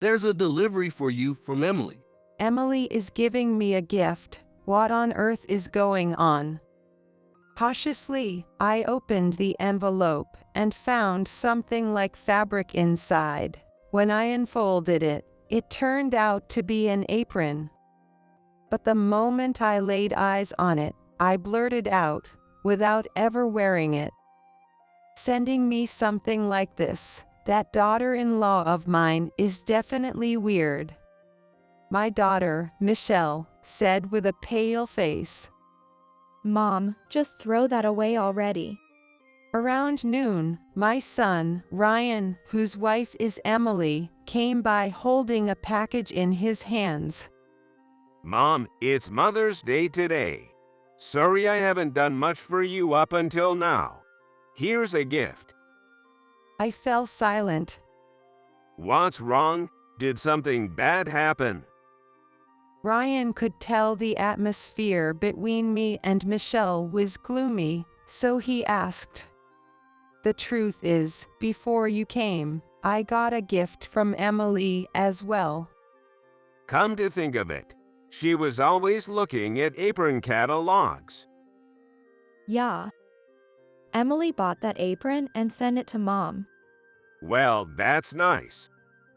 There's a delivery for you from Emily. Emily is giving me a gift. What on earth is going on? Cautiously, I opened the envelope and found something like fabric inside. When I unfolded it, it turned out to be an apron. But the moment I laid eyes on it, I blurted out, without ever wearing it, "Sending me something like this, that daughter-in-law of mine, is definitely weird." My daughter, Michelle, said with a pale face. Mom, just throw that away already. Around noon, my son, Ryan, whose wife is Emily, came by holding a package in his hands. Mom, it's Mother's Day today. Sorry I haven't done much for you up until now. Here's a gift. I fell silent. What's wrong? Did something bad happen? Ryan could tell the atmosphere between me and Michelle was gloomy, so he asked. The truth is, before you came, I got a gift from Emily as well. Come to think of it, she was always looking at Apron catalogs. Yeah. Emily bought that apron and sent it to Mom. Well, that's nice.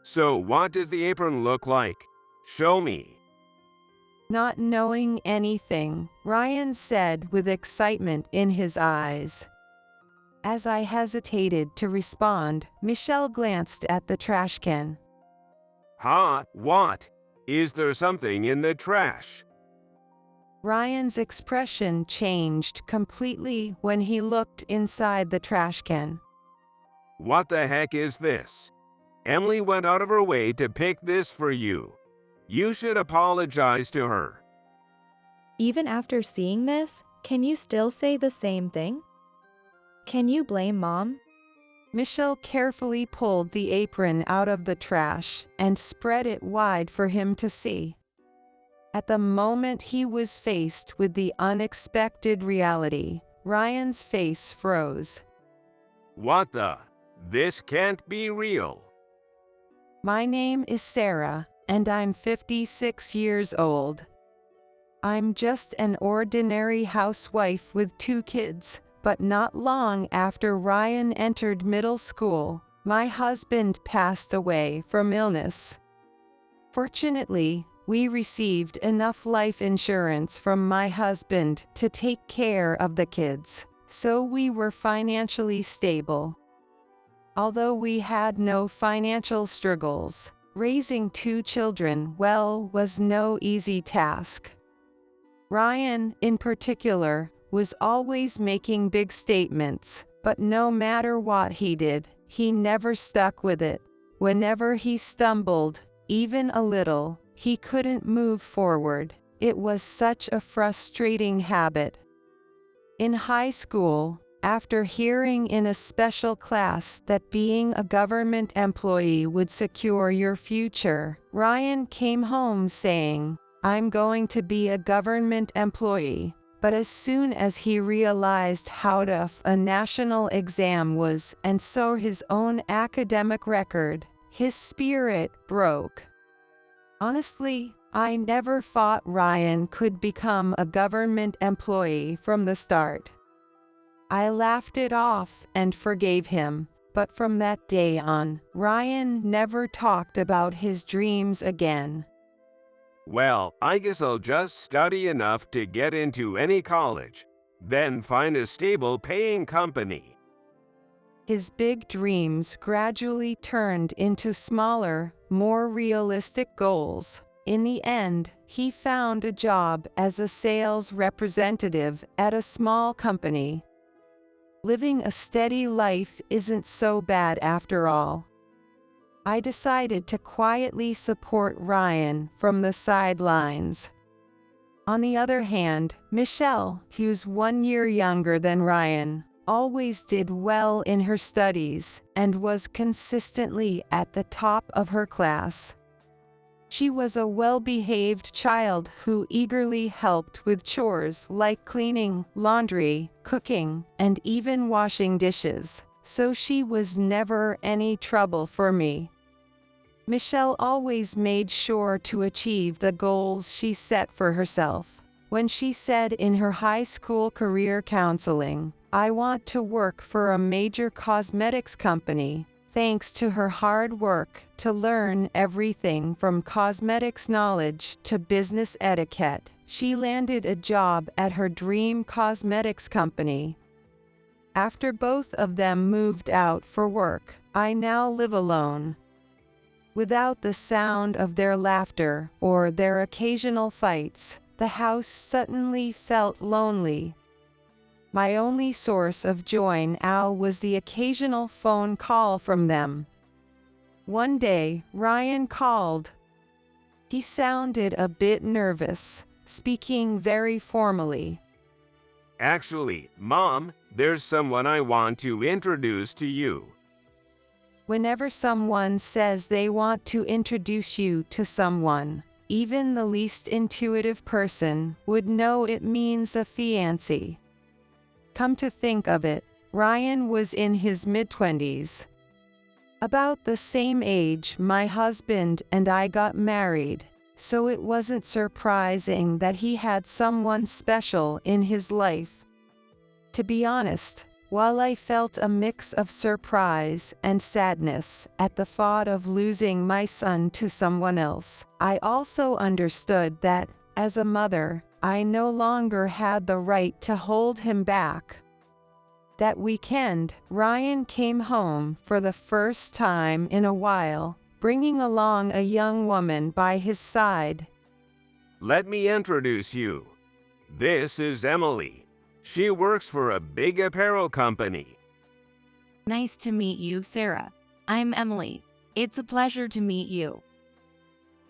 So what does the apron look like? Show me. Not knowing anything, Ryan said with excitement in his eyes. As I hesitated to respond, Michelle glanced at the trash can. Huh? What? Is there something in the trash? Ryan's expression changed completely when he looked inside the trash can. What the heck is this? Emily went out of her way to pick this for you. You should apologize to her. Even after seeing this, can you still say the same thing? Can you blame Mom? Michelle carefully pulled the apron out of the trash and spread it wide for him to see. At the moment he was faced with the unexpected reality, Ryan's face froze. What the? This can't be real. My name is Sarah, and I'm 56 years old. I'm just an ordinary housewife with 2 kids, but not long after Ryan entered middle school, my husband passed away from illness. Fortunately, we received enough life insurance from my husband to take care of the kids, so we were financially stable. Although we had no financial struggles, raising 2 children well was no easy task. Ryan, in particular, was always making big statements, but no matter what he did, he never stuck with it. Whenever he stumbled, even a little, he couldn't move forward. It was such a frustrating habit. In high school, after hearing in a special class that being a government employee would secure your future, Ryan came home saying, "I'm going to be a government employee." But as soon as he realized how tough a national exam was and saw his own academic record, his spirit broke. Honestly, I never thought Ryan could become a government employee from the start. I laughed it off and forgave him, but from that day on, Ryan never talked about his dreams again. Well, I guess I'll just study enough to get into any college, then find a stable paying company. His big dreams gradually turned into smaller, more realistic goals. In the end, he found a job as a sales representative at a small company. Living a steady life isn't so bad after all. I decided to quietly support Ryan from the sidelines. On the other hand, Michelle, who's 1 year younger than Ryan, always did well in her studies and was consistently at the top of her class. She was a well-behaved child who eagerly helped with chores like cleaning, laundry, cooking, and even washing dishes, so she was never any trouble for me. Michelle always made sure to achieve the goals she set for herself. When she said in her high school career counseling, "I want to work for a major cosmetics company," thanks to her hard work to learn everything from cosmetics knowledge to business etiquette, she landed a job at her dream cosmetics company. After both of them moved out for work, I now live alone. Without the sound of their laughter or their occasional fights, the house suddenly felt lonely. My only source of joy now was the occasional phone call from them. One day, Ryan called. He sounded a bit nervous, speaking very formally. Actually, Mom, there's someone I want to introduce to you. Whenever someone says they want to introduce you to someone, even the least intuitive person would know it means a fiancé. Come to think of it, Ryan was in his mid-20s. About the same age my husband and I got married, so it wasn't surprising that he had someone special in his life. To be honest, while I felt a mix of surprise and sadness at the thought of losing my son to someone else, I also understood that, as a mother, I no longer had the right to hold him back. That weekend, Ryan came home for the first time in a while, bringing along a young woman by his side. Let me introduce you. This is Emily. She works for a big apparel company. Nice to meet you, Sarah. I'm Emily. It's a pleasure to meet you.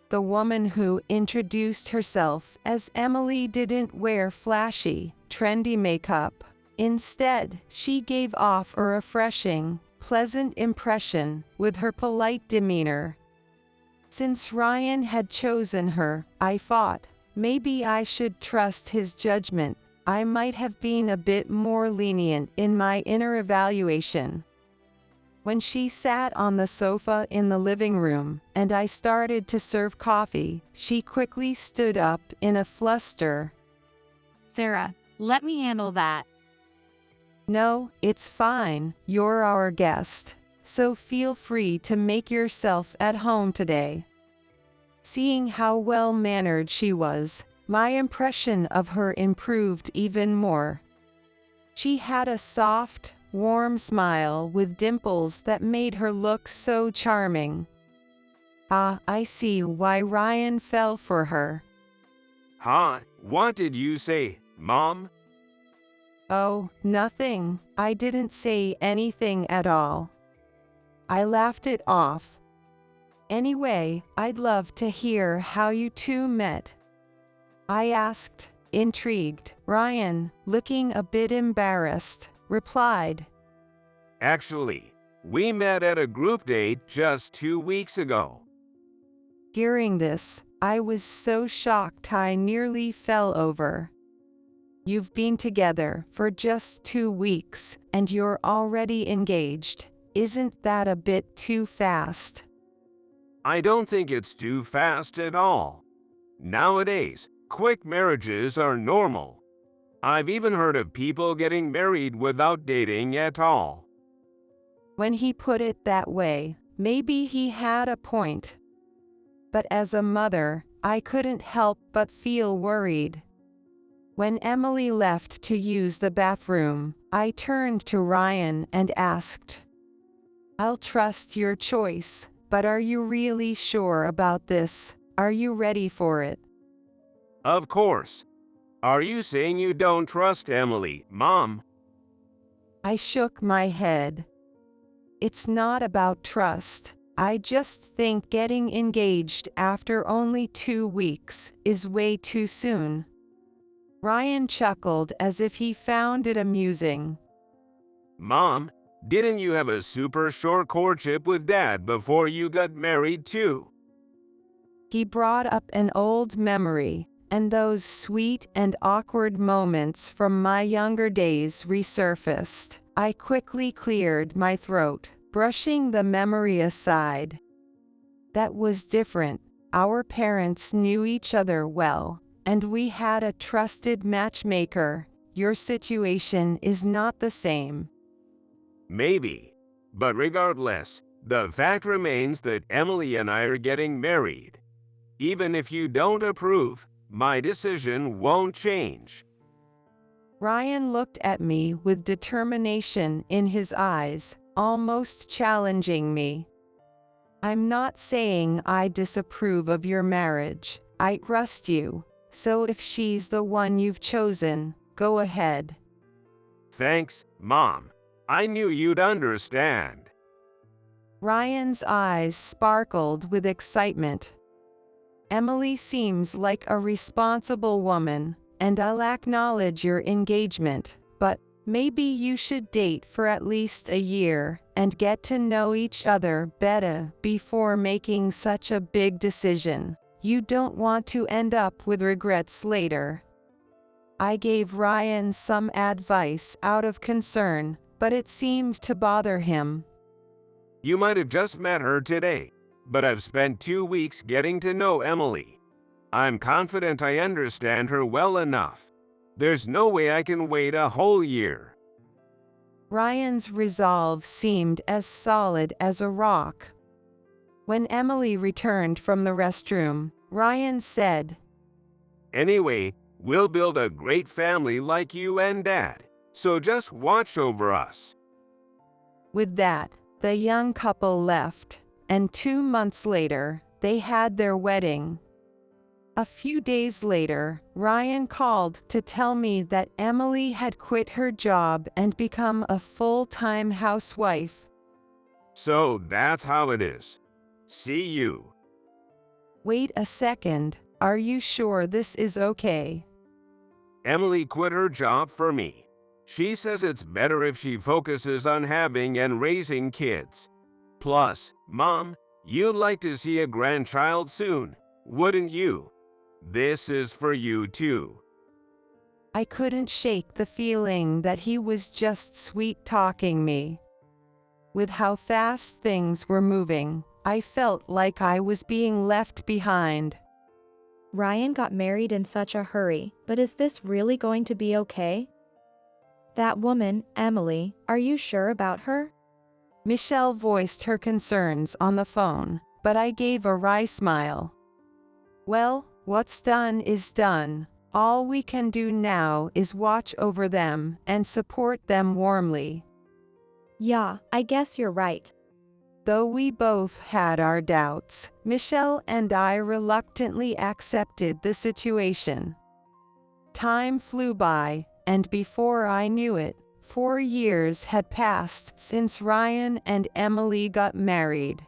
The woman who introduced herself as Emily didn't wear flashy, trendy makeup. Instead, she gave off a refreshing, pleasant impression with her polite demeanor. Since Ryan had chosen her, I thought, maybe I should trust his judgment. I might have been a bit more lenient in my inner evaluation. When she sat on the sofa in the living room, and I started to serve coffee, she quickly stood up in a fluster. Sarah, let me handle that. No, it's fine, you're our guest, so feel free to make yourself at home today. Seeing how well-mannered she was, my impression of her improved even more. She had a soft, warm smile with dimples that made her look so charming. Ah, I see why Ryan fell for her. Huh? What did you say, Mom? Oh, nothing. I didn't say anything at all. I laughed it off. Anyway, I'd love to hear how you two met. I asked, intrigued. Ryan, looking a bit embarrassed, replied. Actually, we met at a group date just 2 weeks ago. Hearing this, I was so shocked I nearly fell over. You've been together for just 2 weeks, and you're already engaged. Isn't that a bit too fast? I don't think it's too fast at all. Nowadays, quick marriages are normal. I've even heard of people getting married without dating at all. When he put it that way, maybe he had a point. But as a mother, I couldn't help but feel worried. When Emily left to use the bathroom, I turned to Ryan and asked, "I'll trust your choice, but are you really sure about this? Are you ready for it?" Of course. Are you saying you don't trust Emily, Mom? I shook my head. It's not about trust. I just think getting engaged after only 2 weeks is way too soon. Ryan chuckled as if he found it amusing. Mom, didn't you have a super short courtship with Dad before you got married too? He brought up an old memory, and those sweet and awkward moments from my younger days resurfaced. I quickly cleared my throat, brushing the memory aside. That was different. Our parents knew each other well, and we had a trusted matchmaker. Your situation is not the same. Maybe. But regardless, the fact remains that Emily and I are getting married. Even if you don't approve, my decision won't change. Ryan looked at me with determination in his eyes, almost challenging me. I'm not saying I disapprove of your marriage. I trust you, so if she's the one you've chosen, go ahead. Thanks, Mom. I knew you'd understand. Ryan's eyes sparkled with excitement. Emily seems like a responsible woman, and I'll acknowledge your engagement, but maybe you should date for at least a year and get to know each other better before making such a big decision. You don't want to end up with regrets later. I gave Ryan some advice out of concern, but it seemed to bother him. You might have just met her today, but I've spent 2 weeks getting to know Emily. I'm confident I understand her well enough. There's no way I can wait a whole year. Ryan's resolve seemed as solid as a rock. When Emily returned from the restroom, Ryan said, Anyway, we'll build a great family like you and Dad, so just watch over us. With that, the young couple left, and 2 months later, they had their wedding. A few days later, Ryan called to tell me that Emily had quit her job and become a full-time housewife. So that's how it is. See you. Wait a second, are you sure this is okay? Emily quit her job for me. She says it's better if she focuses on having and raising kids. Plus, Mom, you'd like to see a grandchild soon, wouldn't you? This is for you too. I couldn't shake the feeling that he was just sweet-talking me. With how fast things were moving, I felt like I was being left behind. Ryan got married in such a hurry, but is this really going to be okay? That woman, Emily, are you sure about her? Michelle voiced her concerns on the phone, but I gave a wry smile. Well, what's done is done. All we can do now is watch over them and support them warmly. Yeah, I guess you're right. Though we both had our doubts, Michelle and I reluctantly accepted the situation. Time flew by, and before I knew it, 4 years had passed since Ryan and Emily got married.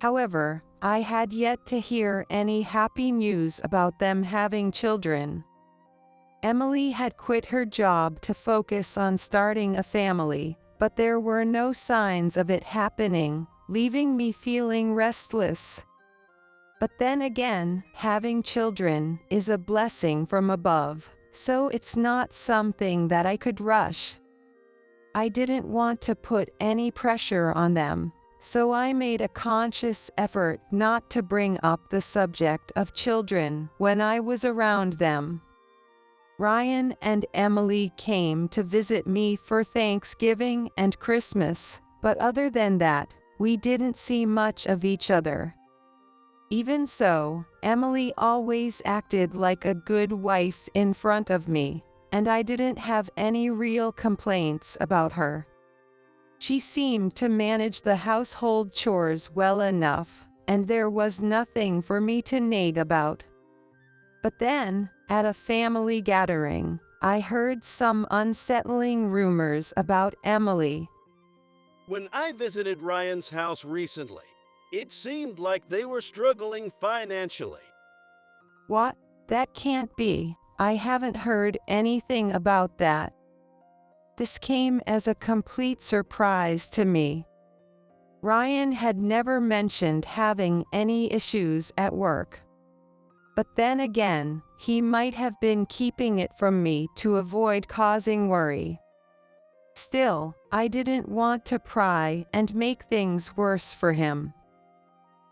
However, I had yet to hear any happy news about them having children. Emily had quit her job to focus on starting a family, but there were no signs of it happening, leaving me feeling restless. But then again, having children is a blessing from above, so it's not something that I could rush. I didn't want to put any pressure on them, so I made a conscious effort not to bring up the subject of children when I was around them. Ryan and Emily came to visit me for Thanksgiving and Christmas, but other than that, we didn't see much of each other. Even so, Emily always acted like a good wife in front of me, and I didn't have any real complaints about her. She seemed to manage the household chores well enough, and there was nothing for me to nag about. But then, at a family gathering, I heard some unsettling rumors about Emily. When I visited Ryan's house recently, it seemed like they were struggling financially. What? That can't be. I haven't heard anything about that. This came as a complete surprise to me. Ryan had never mentioned having any issues at work. But then again, he might have been keeping it from me to avoid causing worry. Still, I didn't want to pry and make things worse for him.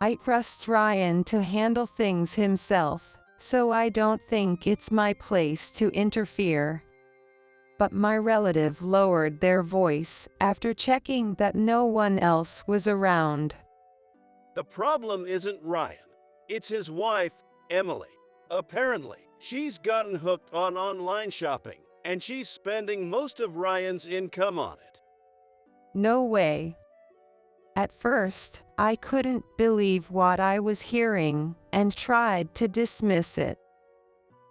I trust Ryan to handle things himself, so I don't think it's my place to interfere. But my relative lowered their voice after checking that no one else was around. The problem isn't Ryan. It's his wife, Emily. Apparently, she's gotten hooked on online shopping, and she's spending most of Ryan's income on it. No way. At first, I couldn't believe what I was hearing and tried to dismiss it.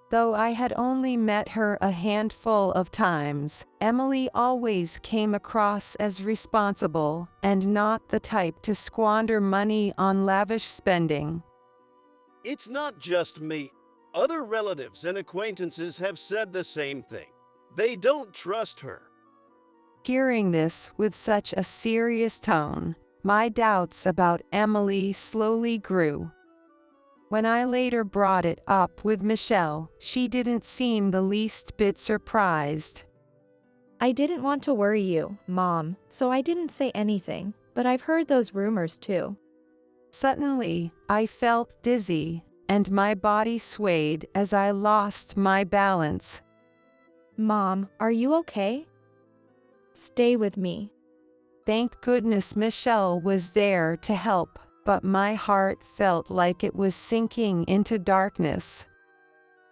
Though I had only met her a handful of times, Emily always came across as responsible and not the type to squander money on lavish spending. It's not just me. Other relatives and acquaintances have said the same thing. They don't trust her. Hearing this with such a serious tone, my doubts about Emily slowly grew. When I later brought it up with Michelle, she didn't seem the least bit surprised. I didn't want to worry you, Mom, so I didn't say anything, but I've heard those rumors too. Suddenly, I felt dizzy, and my body swayed as I lost my balance. Mom, are you okay? Stay with me. Thank goodness Michelle was there to help, but my heart felt like it was sinking into darkness.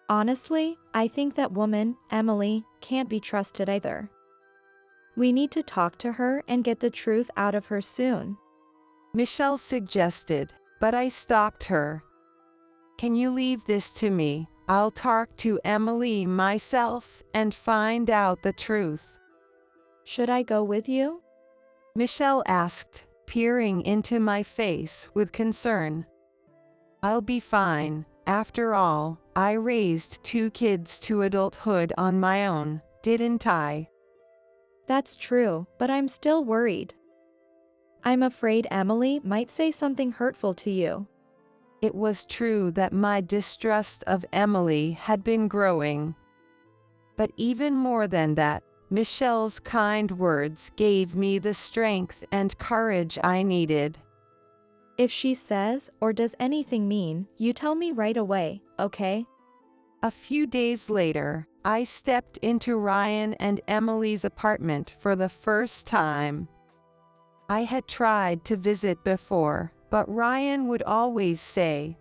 Honestly, I think that woman, Emily, can't be trusted either. We need to talk to her and get the truth out of her soon. Michelle suggested, but I stopped her. Can you leave this to me? I'll talk to Emily myself and find out the truth. Should I go with you? Michelle asked, peering into my face with concern. I'll be fine. After all, I raised 2 kids to adulthood on my own, didn't I? That's true, but I'm still worried. I'm afraid Emily might say something hurtful to you. It was true that my distrust of Emily had been growing. But even more than that, Michelle's kind words gave me the strength and courage I needed. If she says or does anything mean, you tell me right away, okay? A few days later, I stepped into Ryan and Emily's apartment for the first time. I had tried to visit before, but Ryan would always say,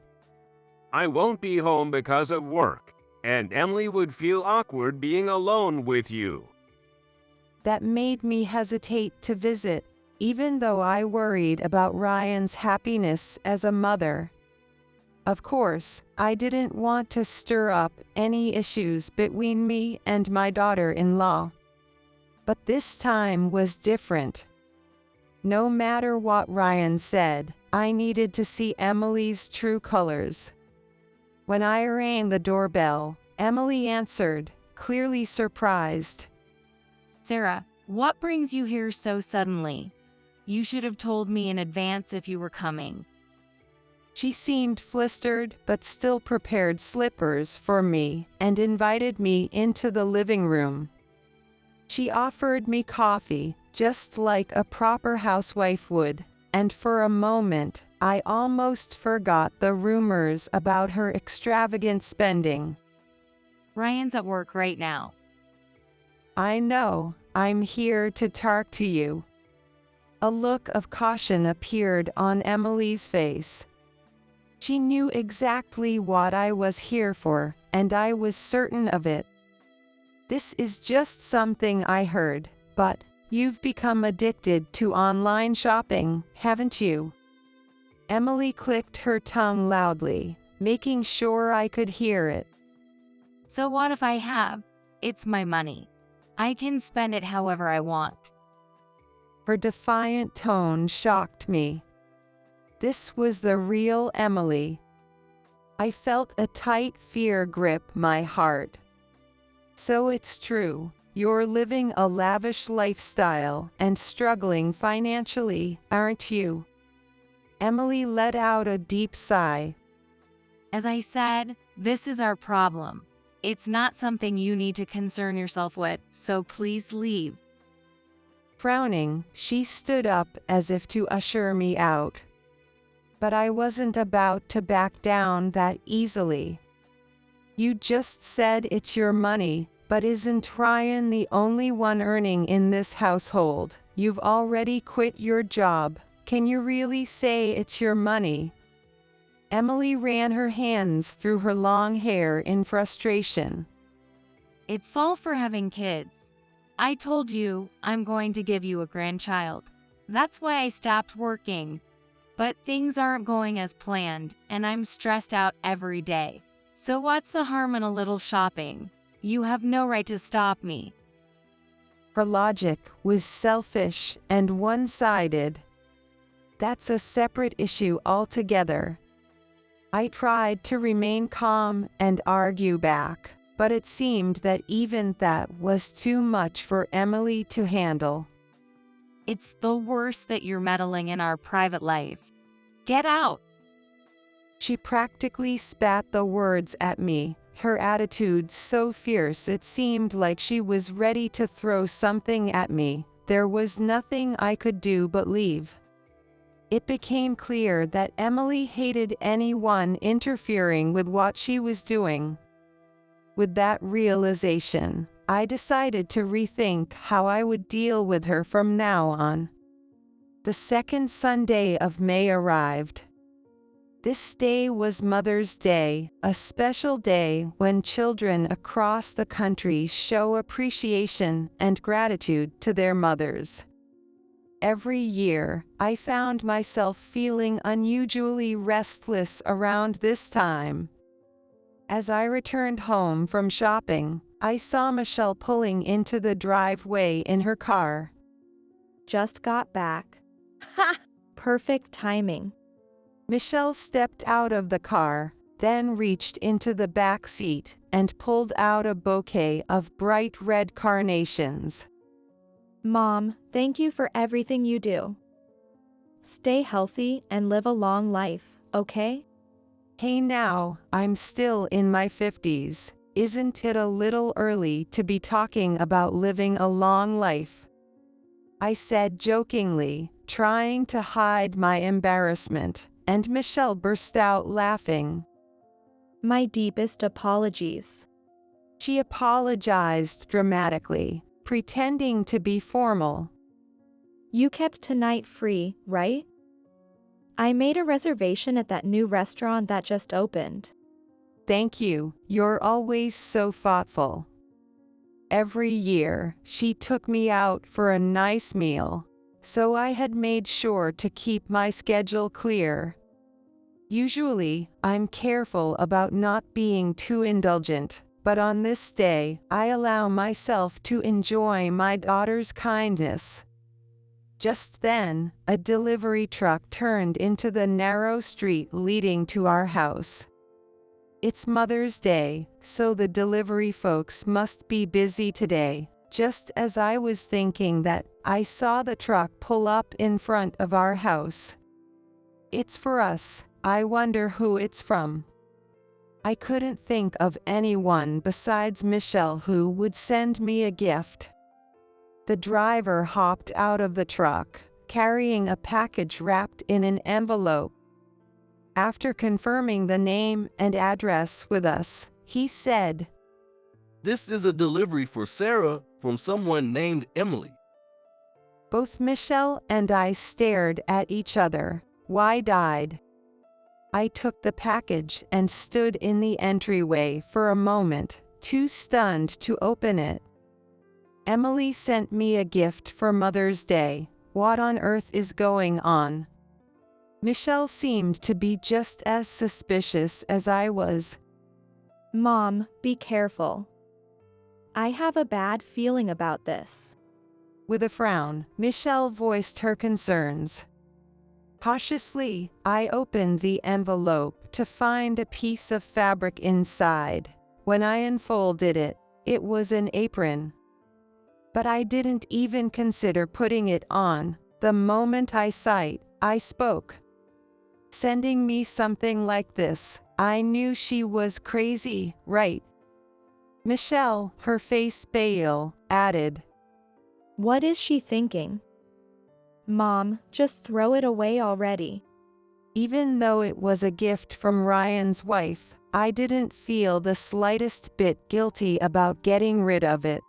I won't be home because of work, and Emily would feel awkward being alone with you. That made me hesitate to visit, even though I worried about Ryan's happiness as a mother. Of course, I didn't want to stir up any issues between me and my daughter-in-law. But this time was different. No matter what Ryan said, I needed to see Emily's true colors. When I rang the doorbell, Emily answered, clearly surprised. Sarah, what brings you here so suddenly? You should have told me in advance if you were coming. She seemed flustered but still prepared slippers for me and invited me into the living room. She offered me coffee, just like a proper housewife would, and for a moment, I almost forgot the rumors about her extravagant spending. Ryan's at work right now. I know, I'm here to talk to you. A look of caution appeared on Emily's face. She knew exactly what I was here for, and I was certain of it. This is just something I heard, but you've become addicted to online shopping, haven't you? Emily clicked her tongue loudly, making sure I could hear it. So what if I have? It's my money. I can spend it however I want. Her defiant tone shocked me. This was the real Emily. I felt a tight fear grip my heart. So it's true, you're living a lavish lifestyle and struggling financially, aren't you? Emily let out a deep sigh. As I said, this is our problem. It's not something you need to concern yourself with, so please leave. Frowning, she stood up as if to usher me out. But I wasn't about to back down that easily. You just said it's your money, but isn't Ryan the only one earning in this household? You've already quit your job. Can you really say it's your money? Emily ran her hands through her long hair in frustration. It's all for having kids. I told you I'm going to give you a grandchild. That's why I stopped working. But things aren't going as planned, and I'm stressed out every day. So what's the harm in a little shopping? You have no right to stop me. Her logic was selfish and one-sided. That's a separate issue altogether. I tried to remain calm and argue back, but it seemed that even that was too much for Emily to handle. It's the worst that you're meddling in our private life. Get out! She practically spat the words at me, her attitude so fierce it seemed like she was ready to throw something at me. There was nothing I could do but leave. It became clear that Emily hated anyone interfering with what she was doing. With that realization, I decided to rethink how I would deal with her from now on. The second Sunday of May arrived. This day was Mother's Day, a special day when children across the country show appreciation and gratitude to their mothers. Every year, I found myself feeling unusually restless around this time. As I returned home from shopping, I saw Michelle pulling into the driveway in her car. Just got back. Ha! Perfect timing. Michelle stepped out of the car, then reached into the back seat and pulled out a bouquet of bright red carnations. Mom, thank you for everything you do. Stay healthy and live a long life, okay? Hey now, I'm still in my 50s. Isn't it a little early to be talking about living a long life? I said jokingly, trying to hide my embarrassment, and Michelle burst out laughing. My deepest apologies. She apologized dramatically, pretending to be formal. You kept tonight free, right? I made a reservation at that new restaurant that just opened. Thank you, you're always so thoughtful. Every year, she took me out for a nice meal, so I had made sure to keep my schedule clear. Usually, I'm careful about not being too indulgent, but on this day, I allow myself to enjoy my daughter's kindness. Just then, a delivery truck turned into the narrow street leading to our house. It's Mother's Day, so the delivery folks must be busy today. Just as I was thinking that, I saw the truck pull up in front of our house. It's for us. I wonder who it's from. I couldn't think of anyone besides Michelle who would send me a gift. The driver hopped out of the truck, carrying a package wrapped in an envelope. After confirming the name and address with us, he said, This is a delivery for Sarah from someone named Emily. Both Michelle and I stared at each other, wide-eyed. I took the package and stood in the entryway for a moment, too stunned to open it. Emily sent me a gift for Mother's Day. What on earth is going on? Michelle seemed to be just as suspicious as I was. Mom, be careful. I have a bad feeling about this. With a frown, Michelle voiced her concerns. Cautiously, I opened the envelope to find a piece of fabric inside. When I unfolded it, it was an apron. But I didn't even consider putting it on. The moment I saw it, I spoke. Sending me something like this, I knew she was crazy, right? Michelle, her face pale, added, What is she thinking? Mom, just throw it away already. Even though it was a gift from Ryan's wife, I didn't feel the slightest bit guilty about getting rid of it.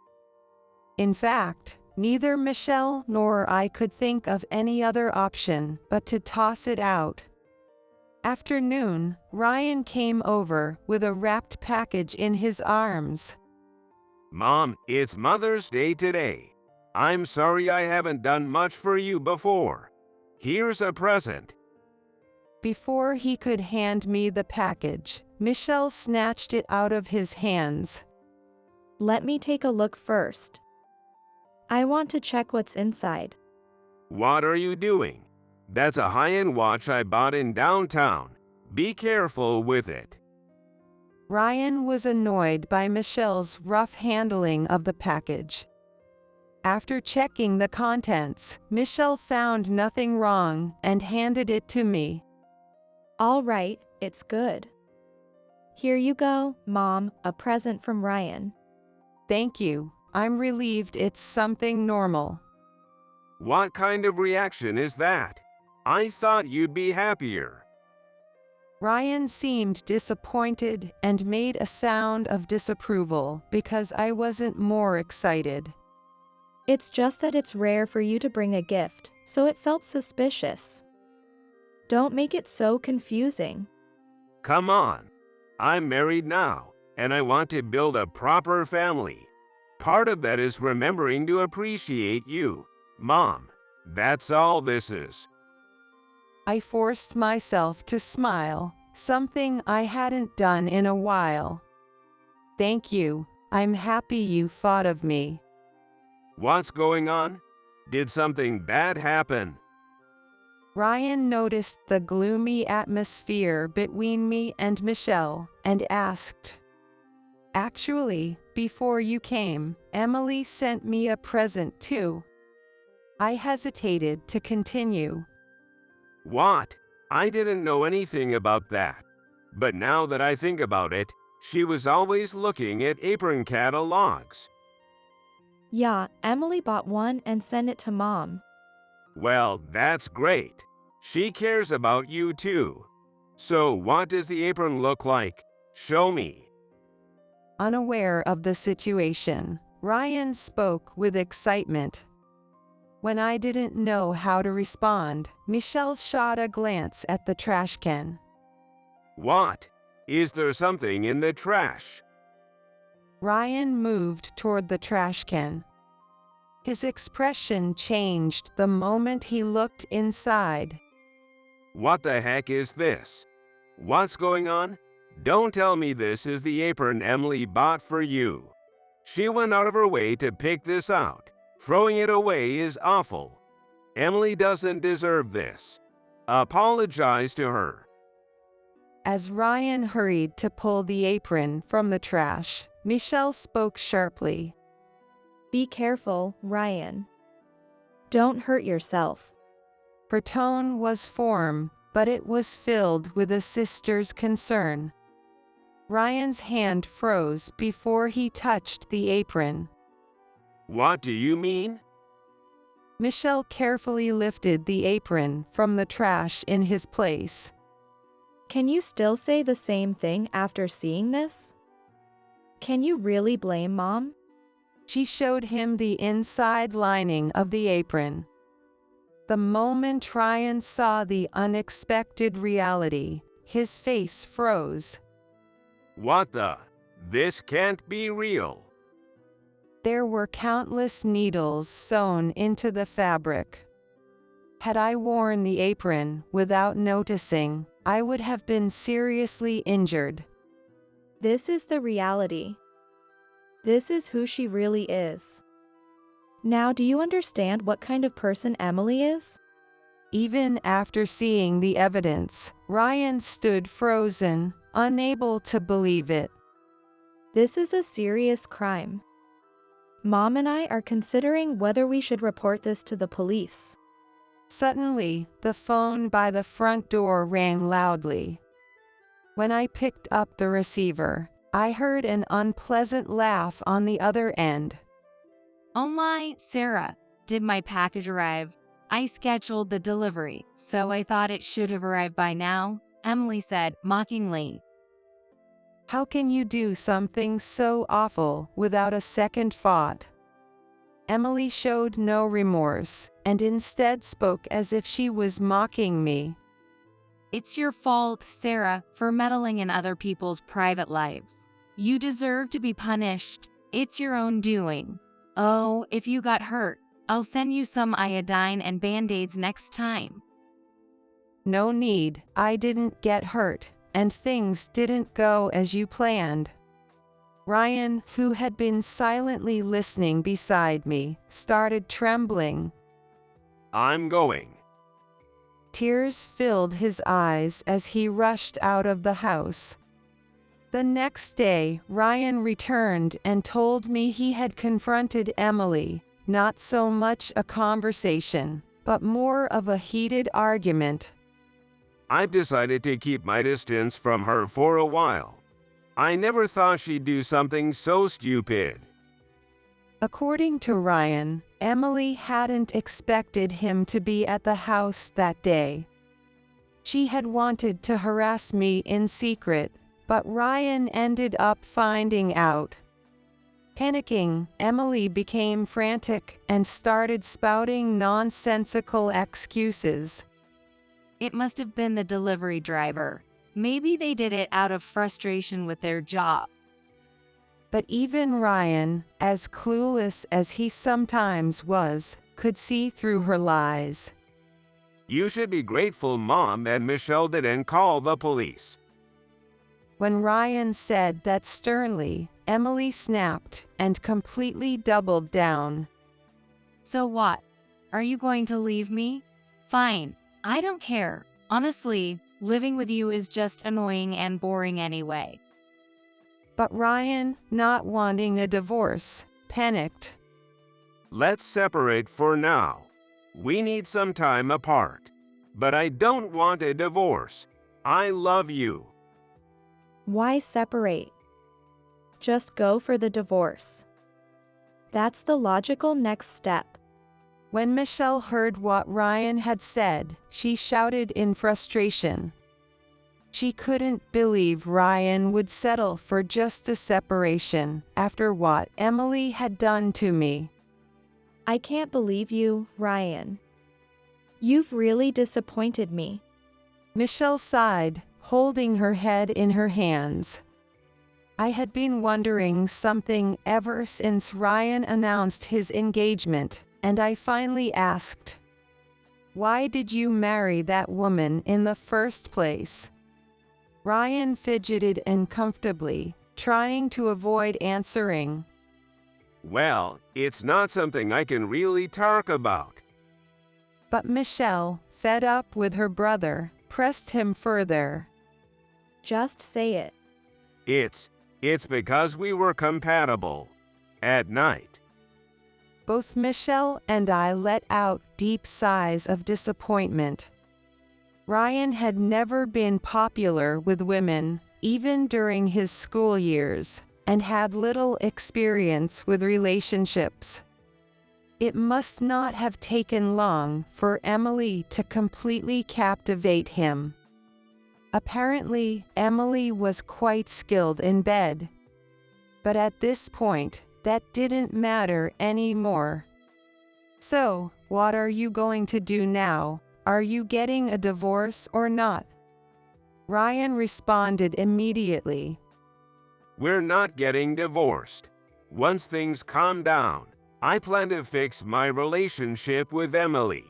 In fact, neither Michelle nor I could think of any other option but to toss it out. After noon, Ryan came over with a wrapped package in his arms. Mom, it's Mother's Day today. I'm sorry I haven't done much for you before. Here's a present. Before he could hand me the package, Michelle snatched it out of his hands. Let me take a look first. I want to check what's inside. What are you doing? That's a high-end watch I bought in downtown. Be careful with it. Ryan was annoyed by Michelle's rough handling of the package. After checking the contents, Michelle found nothing wrong and handed it to me. All right, it's good. Here you go, Mom, a present from Ryan. Thank you. I'm relieved it's something normal. What kind of reaction is that? I thought you'd be happier. Ryan seemed disappointed and made a sound of disapproval because I wasn't more excited. It's just that it's rare for you to bring a gift, so it felt suspicious. Don't make it so confusing. Come on. I'm married now, and I want to build a proper family. Part of that is remembering to appreciate you, Mom. That's all this is. I forced myself to smile, something I hadn't done in a while. Thank you. I'm happy you thought of me. What's going on? Did something bad happen? Ryan noticed the gloomy atmosphere between me and Michelle and asked, "Actually, before you came, Emily sent me a present too." I hesitated to continue. What? I didn't know anything about that. But now that I think about it, she was always looking at Apron catalogs. Yeah, Emily bought one and sent it to Mom. Well, that's great. She cares about you too. So what does the apron look like? Show me. Unaware of the situation, Ryan spoke with excitement. When I didn't know how to respond, Michelle shot a glance at the trash can. What? Is there something in the trash? Ryan moved toward the trash can. His expression changed the moment he looked inside. What the heck is this? What's going on? Don't tell me this is the apron Emily bought for you. She went out of her way to pick this out. Throwing it away is awful. Emily doesn't deserve this. Apologize to her. As Ryan hurried to pull the apron from the trash, Michelle spoke sharply. Be careful, Ryan. Don't hurt yourself. Her tone was firm, but it was filled with a sister's concern. Ryan's hand froze before he touched the apron. What do you mean? Michelle carefully lifted the apron from the trash in his place. Can you still say the same thing after seeing this? Can you really blame Mom? She showed him the inside lining of the apron. The moment Ryan saw the unexpected reality, his face froze. What the? This can't be real. There were countless needles sewn into the fabric. Had I worn the apron without noticing, I would have been seriously injured. This is the reality. This is who she really is. Now, do you understand what kind of person Emily is? Even after seeing the evidence, Ryan stood frozen, unable to believe it. This is a serious crime. Mom and I are considering whether we should report this to the police. Suddenly, the phone by the front door rang loudly. When I picked up the receiver, I heard an unpleasant laugh on the other end. Oh my, Sarah, did my package arrive? I scheduled the delivery, so I thought it should have arrived by now, Emily said, mockingly. How can you do something so awful without a second thought? Emily showed no remorse, and instead spoke as if she was mocking me. It's your fault, Sarah, for meddling in other people's private lives. You deserve to be punished. It's your own doing. Oh, if you got hurt, I'll send you some iodine and band-aids next time. No need, I didn't get hurt, and things didn't go as you planned. Ryan, who had been silently listening beside me, started trembling. I'm going. Tears filled his eyes as he rushed out of the house. The next day, Ryan returned and told me he had confronted Emily, not so much a conversation, but more of a heated argument. I've decided to keep my distance from her for a while. I never thought she'd do something so stupid. According to Ryan, Emily hadn't expected him to be at the house that day. She had wanted to harass me in secret, but Ryan ended up finding out. Panicking, Emily became frantic and started spouting nonsensical excuses. It must have been the delivery driver. Maybe they did it out of frustration with their job. But even Ryan, as clueless as he sometimes was, could see through her lies. You should be grateful, Mom, that Michelle didn't call the police. When Ryan said that sternly, Emily snapped and completely doubled down. So what? Are you going to leave me? Fine. I don't care. Honestly, living with you is just annoying and boring anyway. But Ryan, not wanting a divorce, panicked. Let's separate for now. We need some time apart. But I don't want a divorce. I love you. Why separate? Just go for the divorce. That's the logical next step. When Michelle heard what Ryan had said, she shouted in frustration. She couldn't believe Ryan would settle for just a separation after what Emily had done to me. I can't believe you, Ryan. You've really disappointed me. Michelle sighed, holding her head in her hands. I had been wondering something ever since Ryan announced his engagement, and I finally asked, "Why did you marry that woman in the first place?" Ryan fidgeted uncomfortably, trying to avoid answering. Well, it's not something I can really talk about. But Michelle, fed up with her brother, pressed him further. Just say it. It's because we were compatible. At night. Both Michelle and I let out deep sighs of disappointment. Ryan had never been popular with women, even during his school years, and had little experience with relationships. It must not have taken long for Emily to completely captivate him. Apparently, Emily was quite skilled in bed. But at this point, that didn't matter anymore. So, what are you going to do now? Are you getting a divorce or not? Ryan responded immediately. We're not getting divorced. Once things calm down, I plan to fix my relationship with Emily.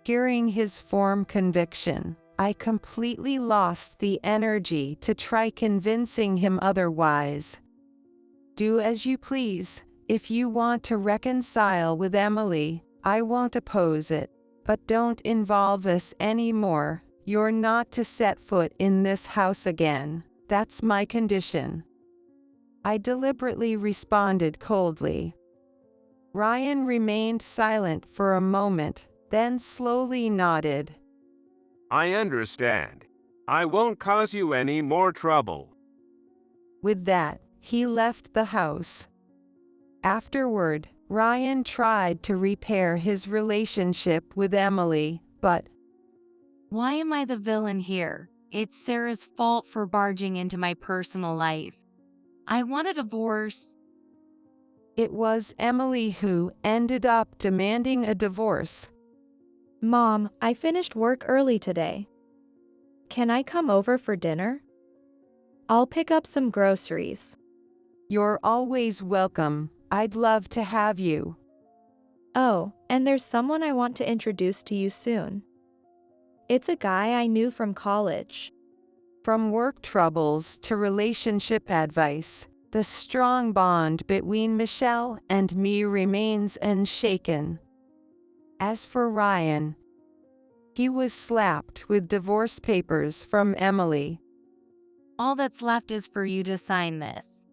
Hearing his firm conviction, I completely lost the energy to try convincing him otherwise. Do as you please. If you want to reconcile with Emily, I won't oppose it. But don't involve us anymore. You're not to set foot in this house again. That's my condition. I deliberately responded coldly. Ryan remained silent for a moment, then slowly nodded. I understand. I won't cause you any more trouble. With that, he left the house. Afterward, Ryan tried to repair his relationship with Emily, but Why am I the villain here? It's Sarah's fault for barging into my personal life. I want a divorce. it was Emily who ended up demanding a divorce. Mom, I finished work early today. Can I come over for dinner? I'll pick up some groceries. You're always welcome. I'd love to have you. Oh, and there's someone I want to introduce to you soon. It's a guy I knew from college. From work troubles to relationship advice, the strong bond between Michelle and me remains unshaken. As for Ryan, he was slapped with divorce papers from Emily. All that's left is for you to sign this.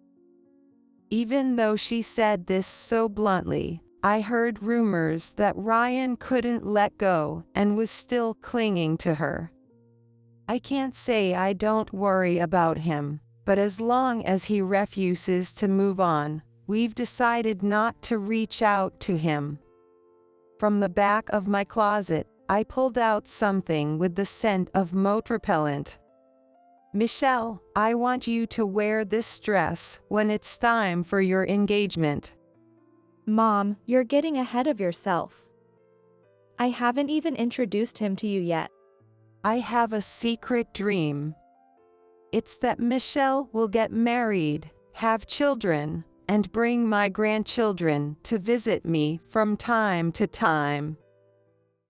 Even though she said this so bluntly, I heard rumors that Ryan couldn't let go and was still clinging to her. I can't say I don't worry about him, but as long as he refuses to move on, we've decided not to reach out to him. From the back of my closet, I pulled out something with the scent of moat repellent. Michelle, I want you to wear this dress when it's time for your engagement. Mom, you're getting ahead of yourself. I haven't even introduced him to you yet. I have a secret dream. It's that Michelle will get married, have children, and bring my grandchildren to visit me from time to time.